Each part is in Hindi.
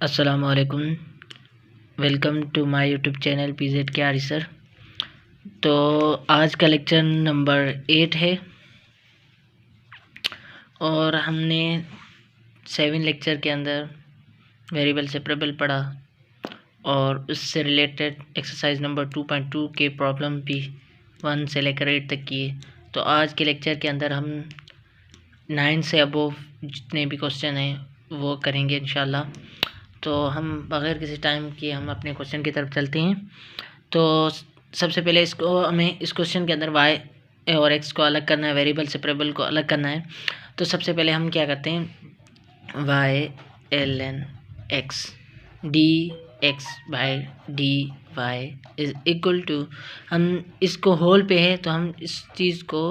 अस्सलामुअलैकुम। Welcome to my YouTube channel PZ के आरी सर। तो आज का लेक्चर नंबर 8 है और हमने 7 लेक्चर के अंदर वेरिएबल सेपरेबल पढ़ा और उससे रिलेटेड एक्सरसाइज नंबर 2.2 के प्रॉब्लम भी 1 से लेकर 8 तक किए। तो आज के लेक्चर के अंदर हम 9 से अबोव जितने भी क्वेश्चन हैं वो करेंगे इंशाल्लाह। तो हम बग़ैर किसी टाइम के हम अपने क्वेश्चन की तरफ चलते हैं। तो सबसे पहले हमें इस क्वेश्चन के अंदर वाई और एक्स को अलग करना है, वेरिएबल सेपरेबल को अलग करना है। तो सबसे पहले हम क्या करते हैं, Y ln x D X by D Y is equal to, हम इसको होल पे है तो हम इस चीज़ को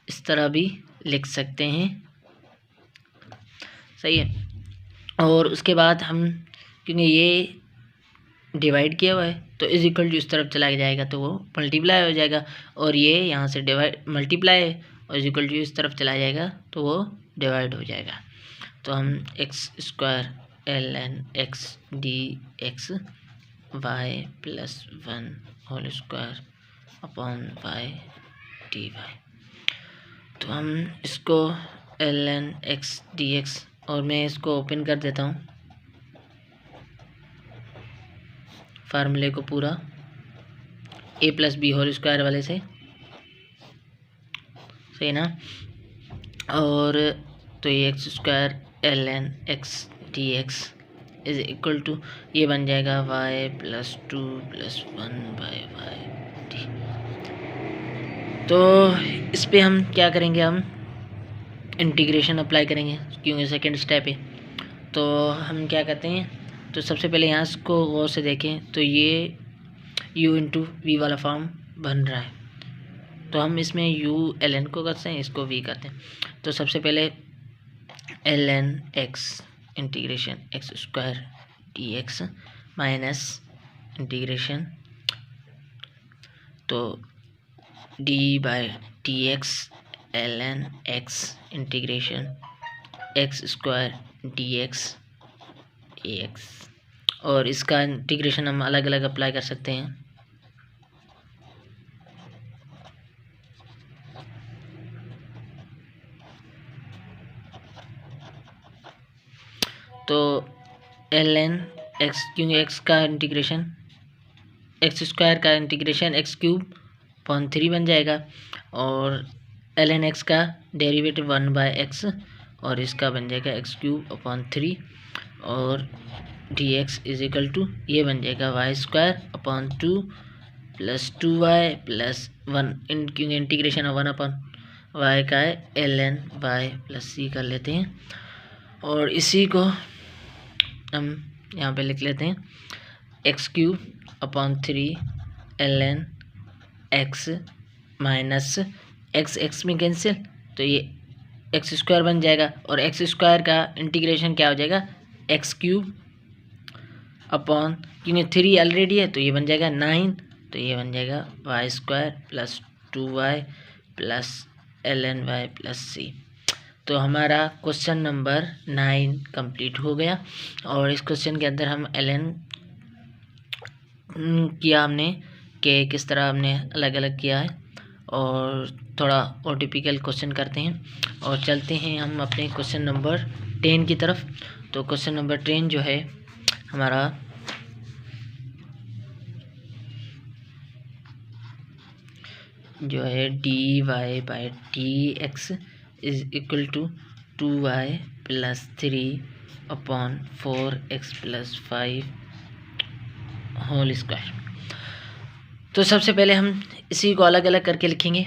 इस तरह भी लिख सकते हैं, सही है। और उसके बाद हम, क्योंकि ये डिवाइड किया हुआ है तो इज इक्वल टू इस तरफ चला जाएगा तो वो मल्टीप्लाई हो जाएगा, और ये यहाँ से डिवाइड मल्टीप्लाई है और इज इक्वल टू इस तरफ चला जाएगा तो वो डिवाइड हो जाएगा। तो हम X square ln x D X Y plus 1 whole square upon Y D Y, तो हम इसको ln x डी एक्स, और मैं इसको ओपन कर देता हूँ फार्मूले को पूरा, a plus b whole square वाले से, सही ना। और तो ये x square ln x D x is equal to, ये बन जाएगा y plus 2 plus 1 by y d. तो इस पे हम क्या करेंगे, हम इंटीग्रेशन अप्लाई करेंगे क्योंकि सेकंड स्टेप है। तो हम क्या करते हैं, तो सबसे पहले यहाँ इसको गौर से देखें तो ये u इंटू वी वाला फॉर्म बन रहा है, तो हम इसमें u ln को करते हैं, इसको v करते हैं। तो सबसे पहले ln x integration x square D x minus integration तो d by d x ln x integration x square D x A x, और इसका इंटीग्रेशन हम अलग अलग अप्लाई कर सकते हैं। तो ln x, क्योंकि x का इंटीग्रेशन एक्स स्क्वायर का इंटीग्रेशन एक्स क्यूब अपॉन 3 बन जाएगा, और ln x का डेरिवेटिव 1 बाई एक्स, और इसका बन जाएगा एक्स क्यूब अपॉन 3, और d x is equal to ये बन जाएगा y square upon 2 plus 2y plus 1, क्योंकि इंटीग्रेशन ऑफ 1 अपॉन वाई का है ln y प्लस c कर लेते हैं, और इसी को हम यहाँ पे लिख लेते हैं x cube upon 3 ln x minus x x में कैंसिल, तो ये एक्स स्क्वायर बन जाएगा, और एक्स स्क्वायर का इंटीग्रेशन क्या हो जाएगा एक्स क्यूब अपॉन, क्योंकि 3 ऑलरेडी है तो ये बन जाएगा 9, तो ये बन जाएगा y square plus 2y plus ln y plus c। तो हमारा क्वेश्चन नंबर 9 कंप्लीट हो गया, और इस क्वेश्चन के अंदर हम ln किया हमने कि किस तरह हमने अलग अलग किया है, और थोड़ा और टिपिकल क्वेश्चन करते हैं और चलते हैं हम अपने क्वेश्चन नंबर 10 की तरफ। तो क्वेश्चन नंबर 10 जो है हमारा, जो है d y by d x is equal to 2y plus 3 upon 4x plus 5 whole square. तो सबसे पहले हम इसी को अलग अलग करके लिखेंगे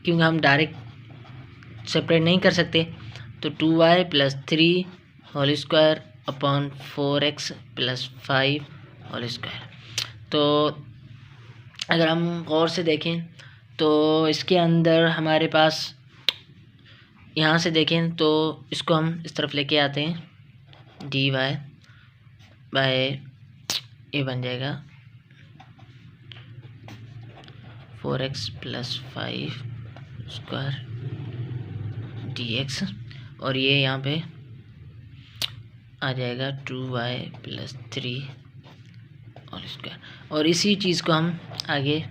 क्योंकि हम डायरेक्ट सेपरेट नहीं कर सकते। तो 2y plus 3 whole square upon 4x plus 5 whole square. तो अगर हम गौर से देखें तो इसके अंदर हमारे पास, यहाँ से देखें तो इसको हम इस तरफ लेके आते हैं, डी वाई बाय ये बन जाएगा 4x plus 5 square D x, और ये यहाँ पे आ जाएगा 2y + 3 और स्क्वायर। और इसी चीज़ को हम आगे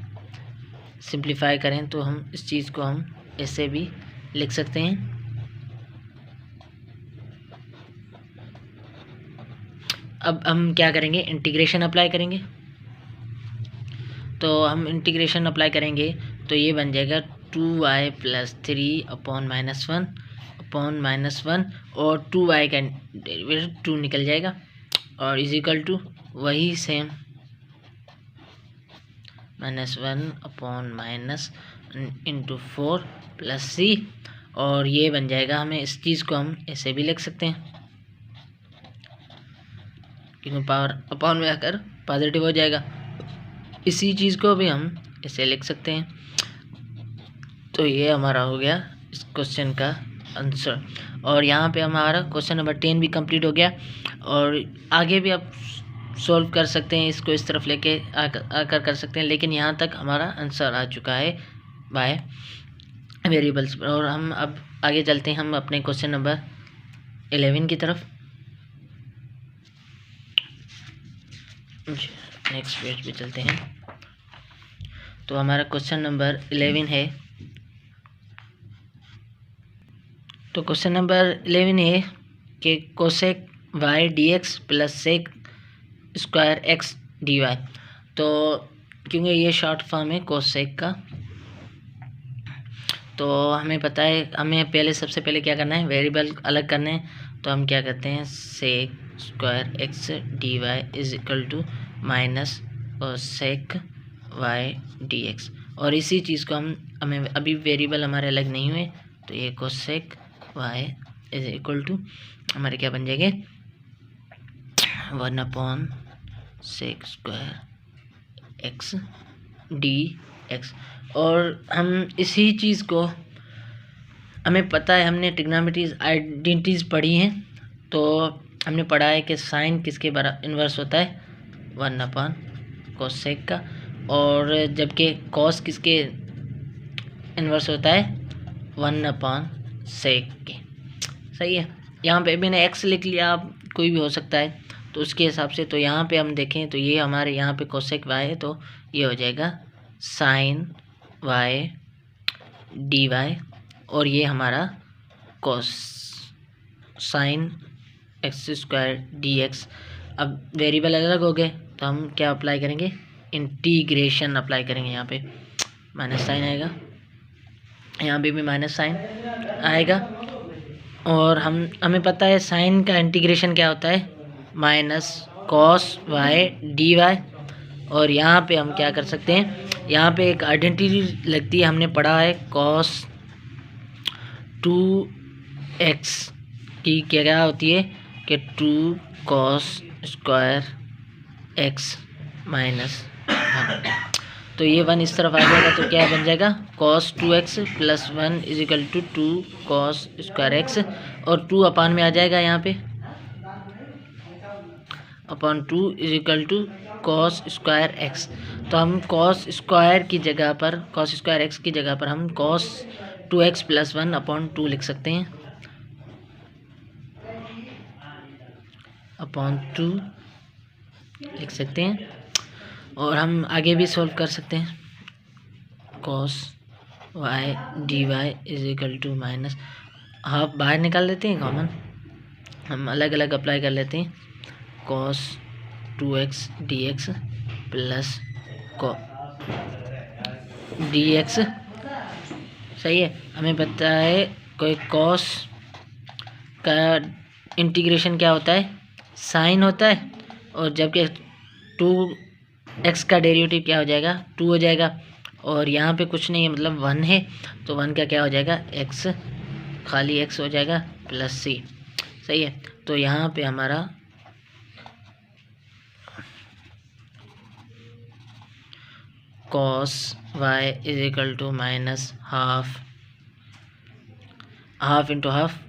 सिंप्लीफाई करें तो हम इस चीज़ को हम ऐसे भी लिख सकते हैं। अब हम क्या करेंगे, इंटीग्रेशन अप्लाई करेंगे। तो हम इंटीग्रेशन अप्लाई करेंगे तो ये बन जाएगा 2y + 3 अपॉन -1 और 2y का डेरिवेटिव 2 निकल जाएगा और इजिकल टू वही सेम -1 अपॉन -4 + c। और ये बन जाएगा, हमें इस चीज़ को हम ऐसे भी लिख सकते हैं क्योंकि पावर अपॉन में आकर पॉजिटिव हो जाएगा। इसी चीज़ को भी हम ऐसे लिख सकते हैं। तो ये हमारा हो गया इस क्वेश्चन का आंसर। और यहाँ पे हमारा क्वेश्चन नंबर 10 भी कंप्लीट हो गया। और आगे भी आप सॉल्व कर सकते हैं, इसको इस तरफ लेके आकर कर सकते हैं, लेकिन यहाँ तक हमारा आंसर आ चुका है बाय वेरिएबल्स। और हम अब आगे चलते हैं हम अपने क्वेश्चन नंबर 11 की तरफ। नेक्स्ट पेज पे चलते हैं। तो हमारा क्वेश्चन नंबर 11 है। तो क्वेश्चन नंबर 11 है कि cosec y dx + sec square x dy। तो क्योंकि ये शॉर्ट फॉर्म है कोसेक का, तो हमें पता है हमें सबसे पहले क्या करना है, वेरिएबल अलग करने हैं। तो हम क्या करते हैं, sec square x dy = -cosec y dx। और इसी चीज़ को हमें अभी वेरिएबल हमारे अलग नहीं हुए, तो ये कोसेक y = हमारे क्या बन जाएंगे, 1/सेक स्क्वायर x dx। और हम इसी चीज़ को, हमें पता है हमने ट्रिग्नोमेट्रीज आइडेंटिटीज पढ़ी हैं, तो हमने पढ़ा है कि साइन किसके बराबर इन्वर्स होता है, 1/कोसेक का। और जबकि कॉस किसके इन्वर्स होता है, 1/सेक के। सही है। यहाँ पे मैंने x लिख लिया, आप कोई भी हो सकता है तो उसके हिसाब से। तो यहाँ पे हम देखें तो ये हमारे यहाँ पे कोसेक y है, तो ये हो जाएगा साइन y dy। और ये हमारा कोस साइन x² dx। अब वेरिएबल अलग हो गए तो हम क्या अप्लाई करेंगे, इंटीग्रेशन अप्लाई करेंगे। यहाँ पे माइनस साइन आएगा, यहाँ पे भी माइनस साइन आएगा। और हमें पता है साइन का इंटीग्रेशन क्या होता है, -cos y dy। और यहाँ पे हम क्या कर सकते हैं, यहाँ पे एक आइडेंटिटी लगती है, हमने पढ़ा है cos 2x की क्या होती है कि 2cos² x - 1। तो ये 1 इस तरफ आ जाएगा, तो क्या बन जाएगा, cos 2x + 1 = 2cos² x। और 2 अपान में आ जाएगा, यहाँ पे अपॉन 2 = cos² x। तो हम cos² की जगह पर, cos² x की जगह पर हम cos 2x + 1/2 लिख सकते हैं, (2 लिख सकते हैं। और हम आगे भी सॉल्व कर सकते हैं, cos y dy = हाफ बाहर निकाल लेते हैं कॉमन, हम अलग अलग अप्लाई कर लेते हैं, cos 2x dx + dx। सही है। हमें पता है कोई cos का इंटीग्रेशन क्या होता है, साइन होता है। और जबकि 2x का डेरिवेटिव क्या हो जाएगा, 2 हो जाएगा। और यहाँ पे कुछ नहीं है, मतलब 1 है, तो 1 का क्या हो जाएगा, x, खाली x हो जाएगा +c। सही है। तो यहाँ पे हमारा cos y = half into half,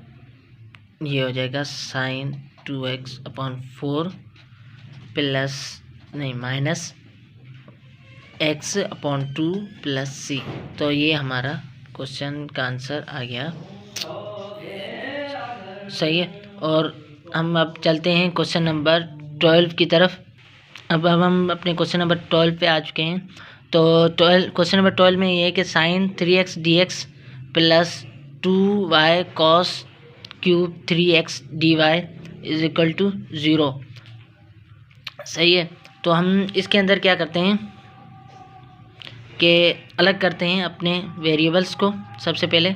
ये हो जाएगा sin 2x/4 -x/2 + c। तो ये हमारा क्वेश्चन का आंसर आ गया। सही है। और हम अब चलते हैं क्वेश्चन नंबर 12 की तरफ। अब हम अपने क्वेश्चन नंबर 12 पे आ चुके हैं। तो क्वेश्चन नंबर 12 में ये है कि sine 3x dx plus 2y cos cube 3x dy is equal to 0। सही है। तो हम इसके अंदर क्या करते हैं कि अलग करते हैं अपने वेरिएबल्स को। सबसे पहले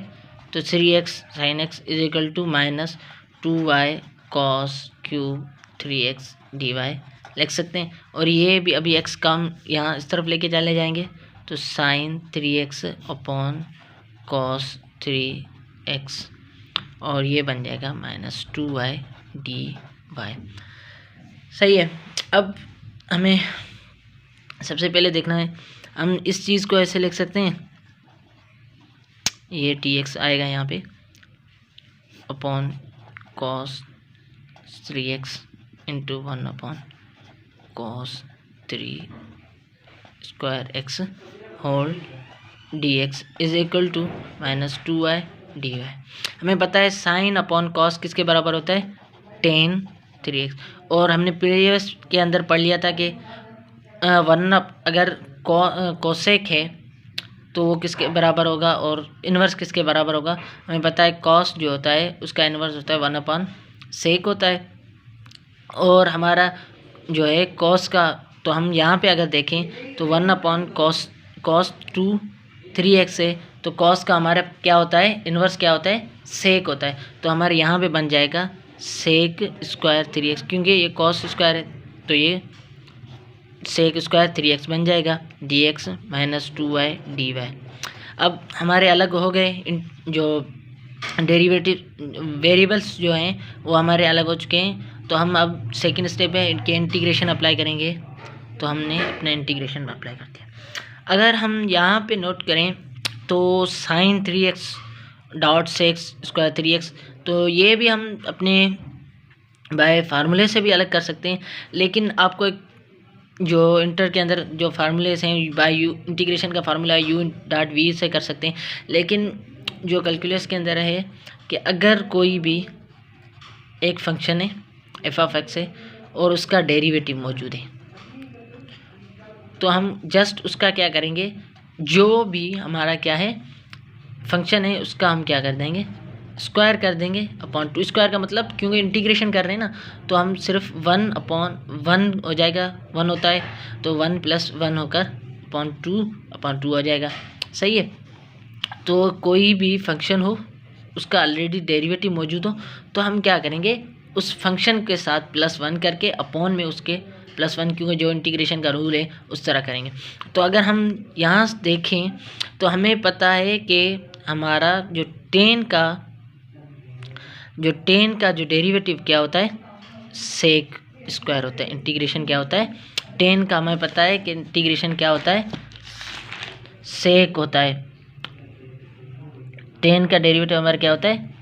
तो 3x sine x is equal to minus 2y cos cube 3x dy लिख सकते हैं। और ये भी अभी x का हम यहाँ इस तरफ लेके चले जाएंगे तो sign 3x upon cos 3x और ये बन जाएगा माइनस 2y dy। सही है। अब हमें सबसे पहले देखना है, हम इस चीज़ को ऐसे लिख सकते हैं, ये dx आएगा यहाँ पे upon cos 3x into 1 upon cos 3 square x whole dx is equal to minus 2y dy। हमें पता है साइन अपॉन कॉस किसके बराबर होता है, टेन 3x। और हमने प्रीवियस के अंदर पढ़ लिया था कि अगर कोसेक है तो वो किसके बराबर होगा और इन्वर्स किसके बराबर होगा। हमें पता है कॉस जो होता है उसका इन्वर्स होता है 1 अपॉन सेक होता है। और हमारा जो है कॉस का, तो हम यहाँ पे अगर देखें तो 1 अपॉन कॉस 2 3x है, तो कॉस का हमारा क्या होता है, इन्वर्स क्या होता है, सेक होता है। तो हमारे यहाँ पे बन जाएगा सेक स्क्वायर 3x, क्योंकि ये कॉस स्क्वायर है तो ये सेक स्क्वायर 3x बन जाएगा dx माइनस 2y dy। अब हमारे अलग हो गए जो डेरिवेटिव वेरिएबल्स जो हैं वो हमारे अलग हो चुके हैं। तो हम अब सेकंड स्टेप है इनके इंटीग्रेशन अप्लाई करेंगे। तो हमने अपना इंटीग्रेशन अप्लाई कर दिया। अगर हम यहाँ पे नोट करें तो sign 3x dot sec square 3x, तो ये भी हम अपने बाय फार्मूले से भी अलग कर सकते हैं। लेकिन आपको एक जो इंटर के अंदर जो फार्मूलेस हैं बाय यू इंटीग्रेशन का फार्मूला u डॉट v से कर सकते हैं। लेकिन जो कैलकुलस के अंदर है कि अगर कोई भी एक फंक्शन है एफ ऑफ एक्स है और उसका डेरिवेटिव मौजूद है तो हम जस्ट उसका क्या करेंगे, जो भी हमारा क्या है फंक्शन है उसका हम क्या कर देंगे, स्क्वायर कर देंगे अपॉन 2। स्क्वायर का मतलब क्योंकि इंटीग्रेशन कर रहे हैं ना, तो हम सिर्फ 1 अपॉन 1 हो जाएगा, 1 होता है तो 1 प्लस 1 होकर अपॉन 2 हो जाएगा। सही है। तो कोई भी फंक्शन हो उसका ऑलरेडी डेरिवेटिव मौजूद हो तो हम क्या करेंगे, उस फंक्शन के साथ +1 करके अपॉन में उसके +1, क्योंकि जो इंटीग्रेशन का रूल है उस तरह करेंगे। तो अगर हम यहाँ देखें तो हमें पता है कि हमारा जो टेन का जो डेरिवेटिव क्या होता है, सेक स्क्वायर होता है। इंटीग्रेशन क्या होता है, टेन का हमें पता है कि इंटीग्रेशन क्या होता है, सेक होता है। टेन का डेरिवेटिव हमारा क्या होता है,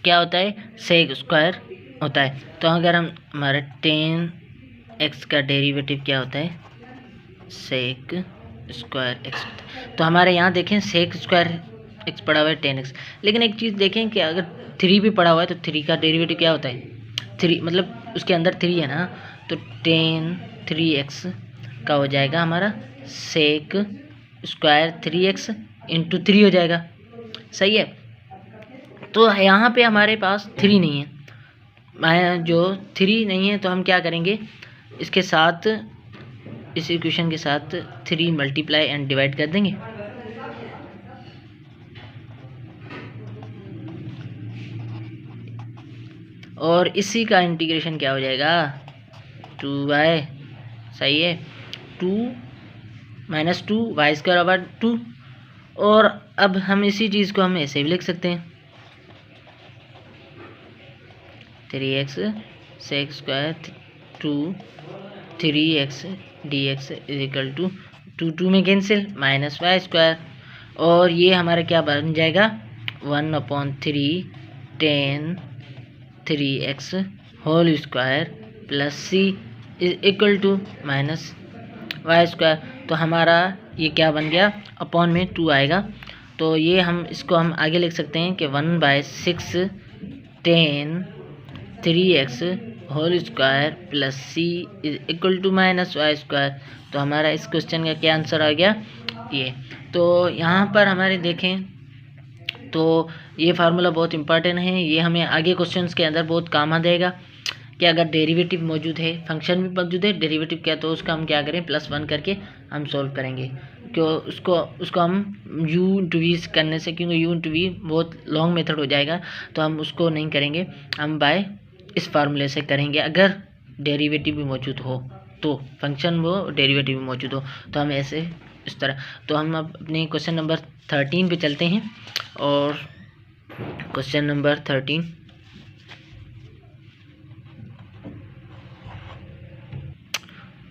क्या होता है, सेक स्क्वायर होता है। तो अगर हम हमारा 10x का डेरिवेटिव क्या होता है, सेक स्क्वायर x, तो हमारे यहाँ देखें सेक स्क्वायर x पड़ा हुआ है 10x। लेकिन एक चीज़ देखें कि अगर 3 भी पड़ा हुआ है तो 3 का डेरिवेटिव क्या होता है, 3 मतलब उसके अंदर 3 है ना, तो 10 3x का हो जाएगा हमारा सेक स्क्वायर 3x इंटू 3 हो जाएगा। सही है। तो यहाँ पे हमारे पास 3 नहीं है, जो 3 नहीं है तो हम क्या करेंगे, इसके साथ इस इक्वेशन के साथ 3 मल्टीप्लाई एंड डिवाइड कर देंगे। और इसी का इंटीग्रेशन क्या हो जाएगा, 2y। सही है। 2 माइनस 2 वाई स्क्वायर ओवर 2। और अब हम इसी चीज़ को हम ऐसे भी लिख सकते हैं, 3x sec square 2 3x dx is equal to 2 में कैंसिल माइनस वाई स्क्वायर। और ये हमारा क्या बन जाएगा, 1/3 10 3x whole square plus c is equal to minus y square. तो हमारा ये क्या बन गया, अपॉन में 2 आएगा तो ये हम इसको हम आगे लिख सकते हैं कि 1/6 tan 3x whole square plus c is equal to -y²। तो हमारा इस क्वेश्चन का क्या आंसर आ गया ये। तो यहाँ पर हमारे देखें तो ये फार्मूला बहुत इंपॉर्टेंट है, ये हमें आगे क्वेश्चंस के अंदर बहुत काम आ जाएगा कि अगर डेरिवेटिव मौजूद है, फंक्शन भी मौजूद है, डेरिवेटिव क्या, तो उसका हम क्या करें +1 करके हम सॉल्व करेंगे। क्यों उसको हम u/v करने से, क्योंकि u/v बहुत लॉन्ग मेथड हो जाएगा, तो हम उसको नहीं करेंगे, हम बाय इस फार्मूले से करेंगे। अगर डेरिवेटिव भी मौजूद हो तो फंक्शन वो डेरिवेटिव भी मौजूद हो तो हम ऐसे इस तरह। तो हम अब अपने क्वेश्चन नंबर 13 पे चलते हैं। और क्वेश्चन नंबर 13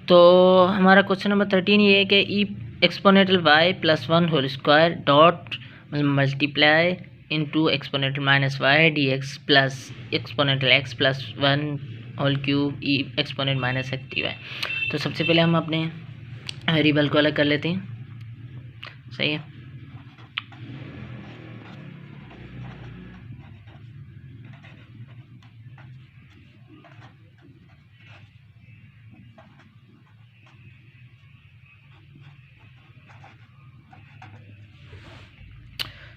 तो हमारा क्वेश्चन नंबर 13 ये है कि e exponential y + 1 whole square dot multiply into exponential -y dx plus exponential x + 1 whole cube e exponent -x dy। तो सबसे पहले हम अपने वेरिएबल को अलग कर लेते हैं। सही है।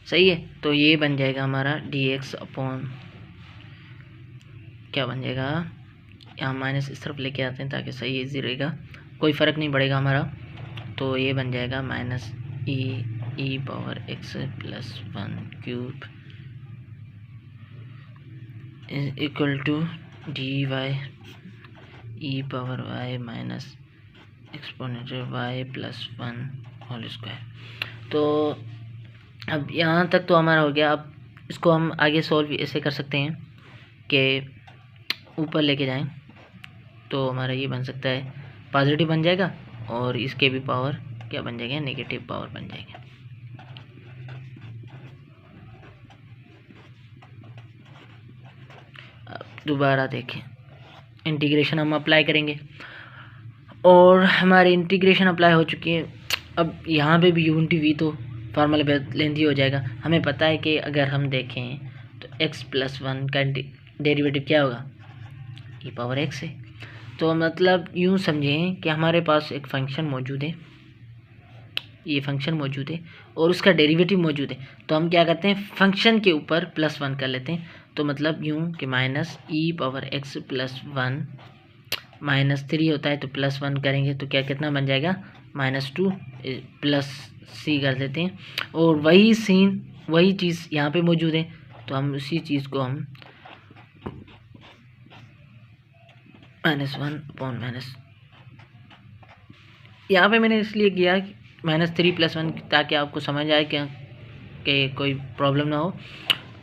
सही है। तो ये बन जाएगा हमारा dx अपॉन क्या बन जाएगा, यहाँ माइनस इस तरफ लेके आते हैं ताकि सही इजी रहेगा, कोई फ़र्क नहीं पड़ेगा हमारा। तो ये बन जाएगा -e⁻x + 1 cube equal to dy e⁻y - exponential y + 1 whole square. तो अब यहाँ तक तो हमारा हो गया। अब इसको हम आगे सॉल्व ऐसे कर सकते हैं कि ऊपर लेके जाएं, तो हमारा ये बन सकता है पॉजिटिव बन जाएगा और इसके भी पावर क्या बन जाएगा, नेगेटिव पावर बन जाएगा। अब दोबारा देखें, इंटीग्रेशन हम अप्लाई करेंगे और हमारी इंटीग्रेशन अप्लाई हो चुकी है। अब यहाँ पे भी u/v तो फार्मूला बहुत लेंथी हो जाएगा। हमें पता है कि अगर हम देखें तो x + 1 का डेरिवेटिव क्या होगा, e⁻x है। तो मतलब यूँ समझें कि हमारे पास एक फ़ंक्शन मौजूद है, ये फंक्शन मौजूद है और उसका डेरिवेटिव मौजूद है। तो हम क्या करते हैं, फंक्शन के ऊपर +1 कर लेते हैं। तो मतलब यूँ कि -e⁻x + 1 -3 होता है, तो +1 करेंगे तो क्या कितना बन जाएगा, -2 +c कर देते हैं। और वही चीज़ यहाँ पे मौजूद है, तो हम उसी चीज़ को हम -1/- यहाँ पे मैंने इसलिए किया -3 + 1 ताकि आपको समझ आए कि कोई प्रॉब्लम ना हो।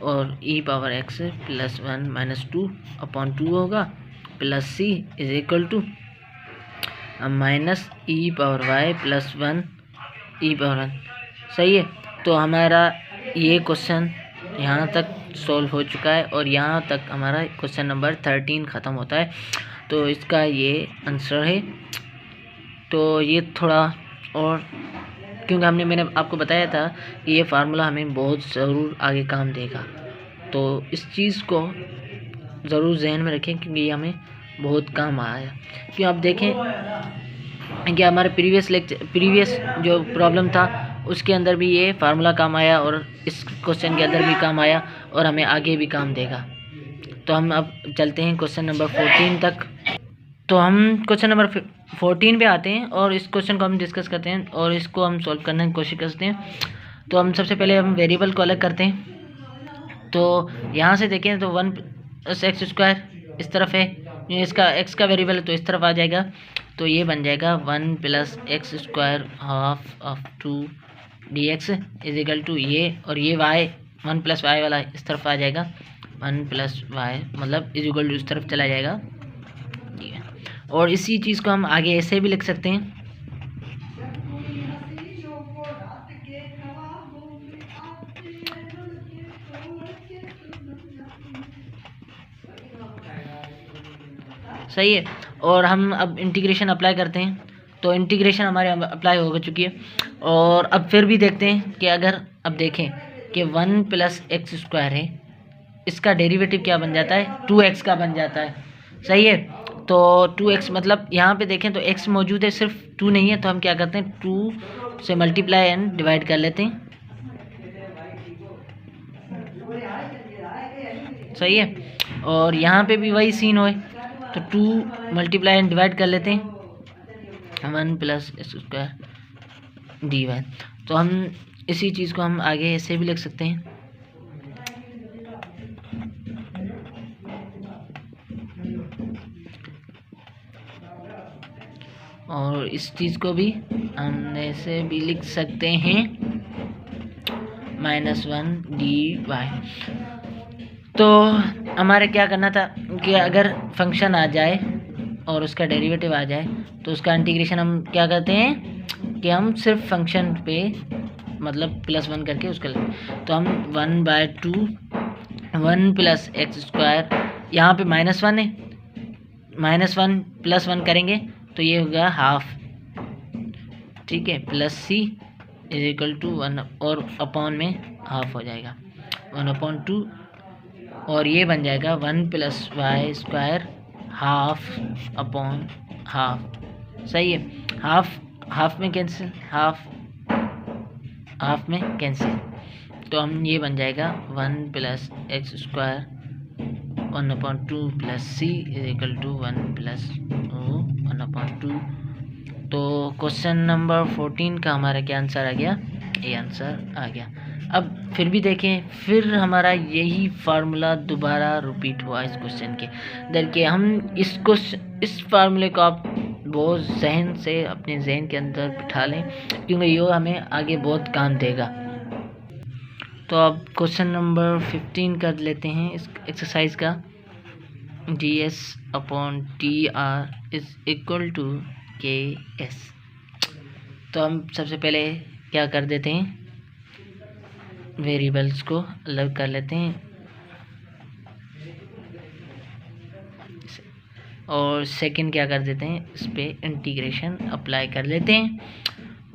और e⁻x + 1 -2/2 होगा plus c is equal to -e⁻y + 1 e⁻1। सही है। तो हमारा ये क्वेश्चन यहाँ तक सॉल्व हो चुका है और यहाँ तक हमारा क्वेश्चन नंबर 13 ख़त्म होता है। तो इसका ये आंसर है। तो ये थोड़ा और क्योंकि मैंने आपको बताया था कि ये फार्मूला हमें बहुत ज़रूर आगे काम देगा, तो इस चीज़ को ज़रूर जहन में रखें क्योंकि ये हमें बहुत काम आया। क्योंकि आप देखें कि हमारे प्रीवियस जो प्रॉब्लम था उसके अंदर भी ये फार्मूला काम आया और इस क्वेश्चन के अंदर भी काम आया और हमें आगे भी काम देगा। तो हम अब चलते हैं क्वेश्चन नंबर 14 तक। तो हम क्वेश्चन नंबर 14 पे आते हैं और इस क्वेश्चन को हम डिस्कस करते हैं और इसको हम सॉल्व करने की कोशिश करते हैं। तो हम सबसे पहले हम वेरिएबल को अलग करते हैं। तो यहाँ से देखें तो 1+x² इस तरफ है, इसका x का वेरिएबल है तो इस तरफ आ जाएगा। तो ये बन जाएगा 1+x² ½ 2 dx is equal to ये, और ये y 1+y वाला इस तरफ आ जाएगा, 1+y मतलब इज इक्वल टू इस तरफ चला जाएगा। और इसी चीज़ को हम आगे ऐसे भी लिख सकते हैं। सही है। और हम अब इंटीग्रेशन अप्लाई करते हैं। तो इंटीग्रेशन हमारे अप्लाई हो चुकी है। और अब फिर भी देखते हैं कि अगर अब देखें कि 1 + x² है, इसका डेरिवेटिव क्या बन जाता है, 2x का बन जाता है। सही है, तो 2x मतलब यहाँ पे देखें तो x मौजूद है, सिर्फ 2 नहीं है, तो हम क्या करते हैं 2 से मल्टीप्लाई एंड डिवाइड कर लेते हैं। सही है, और यहाँ पे भी वही सीन होए तो 2 मल्टीप्लाई एंड डिवाइड कर लेते हैं 1 + x² dy। तो हम इसी चीज़ को हम आगे ऐसे भी लिख सकते हैं, और इस चीज़ को भी हम ऐसे भी लिख सकते हैं -1 dy। तो हमारे क्या करना था कि अगर फंक्शन आ जाए और उसका डेरिवेटिव आ जाए तो उसका इंटीग्रेशन हम क्या करते हैं कि हम सिर्फ फंक्शन पे मतलब +1 करके उसका तो हम 1/2 1 + x², यहाँ पे -1 है, -1 + 1 करेंगे तो ये होगा हाफ, ठीक है, +c = 1 और अपॉन में हाफ हो जाएगा 1/2, और ये बन जाएगा 1 + y² ½ सही है, हाफ में कैंसिल, हाफ में कैंसिल, तो हम ये बन जाएगा 1 + x² 1/2 + c = 1 + 1/2। तो क्वेश्चन नंबर 14 का हमारा क्या आंसर आ गया, ये आंसर आ गया। अब फिर भी देखें, फिर हमारा यही फार्मूला दोबारा रिपीट हुआ इस क्वेश्चन के। देखिए हम इस फार्मूले को आप बहुत जहन से अपने जहन के अंदर बिठा लें, क्योंकि ये हमें आगे बहुत काम देगा। तो अब क्वेश्चन नंबर 15 कर लेते हैं इस एक्सरसाइज का। ds/dr = ks। तो हम सबसे पहले क्या कर देते हैं, वेरिएबल्स को अलग कर लेते हैं, और सेकंड क्या कर देते हैं, इस पर इंटीग्रेशन अप्लाई कर लेते हैं।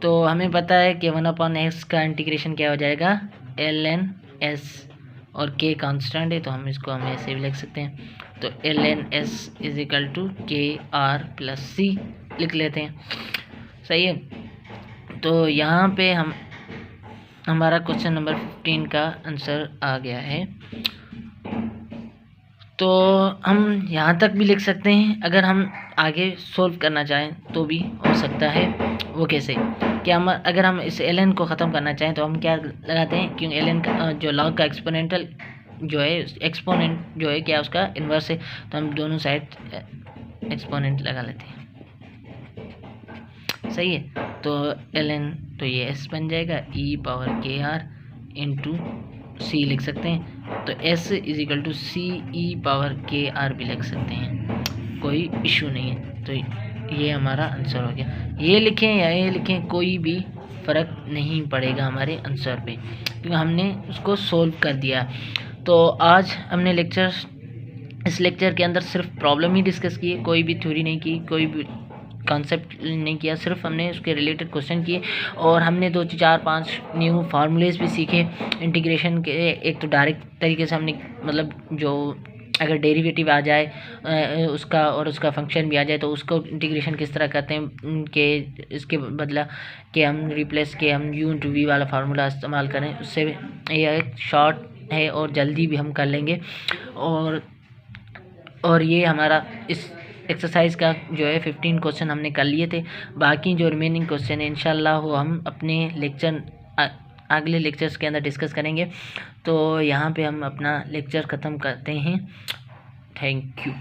तो हमें पता है कि 1/x का इंटीग्रेशन क्या हो जाएगा, ln s, और k कांस्टेंट है तो हम इसको ऐसे भी लिख सकते हैं, तो ln s = kr + c लिख लेते हैं। सही है, तो यहाँ पे हमारा क्वेश्चन नंबर 15 का आंसर आ गया है। तो हम यहाँ तक भी लिख सकते हैं, अगर हम आगे सोल्व करना चाहें तो भी हो सकता है। वो कैसे, क्या हम अगर हम इस ln को ख़त्म करना चाहें तो हम क्या लगाते हैं, क्योंकि ln का जो लॉग का एक्सपोनेंटल जो है, एक्सपोनेंट जो है क्या उसका इन्वर्स है, तो हम दोनों साइड एक्सपोनेंट लगा लेते हैं। सही है, तो ln तो ये s बन जाएगा e⁻kr * c लिख सकते हैं, तो s = c⁻kr भी लिख सकते हैं, कोई इशू नहीं है। तो ये हमारा आंसर हो गया, ये लिखें या ये लिखें कोई भी फ़र्क नहीं पड़ेगा हमारे आंसर पे, क्योंकि हमने उसको सोल्व कर दिया। तो आज हमने इस लेक्चर के अंदर सिर्फ प्रॉब्लम ही डिस्कस की है, कोई भी थ्योरी नहीं की, कोई भी कॉन्सेप्ट नहीं किया, सिर्फ हमने उसके रिलेटेड क्वेश्चन किए, और हमने 2 4 5 न्यू फार्मूलेज भी सीखे इंटीग्रेशन के। एक तो डायरेक्ट तरीके से हमने मतलब जो अगर डेरिवेटिव आ जाए उसका और उसका फंक्शन भी आ जाए तो उसको इंटीग्रेशन किस तरह करते हैं कि इसके बदला कि हम रिप्लेस के हम u/v वाला फार्मूला इस्तेमाल करें, उससे यह एक शॉर्ट है और जल्दी भी हम कर लेंगे। और ये हमारा इस एक्सरसाइज का जो है 15 क्वेश्चन हमने कर लिए थे। बाकी जो रिमेनिंग क्वेश्चन है इंशाल्लाह वो हम अपने अगले लेक्चर्स के अंदर डिस्कस करेंगे। तो यहाँ पे हम अपना लेक्चर ख़त्म करते हैं। Thank you.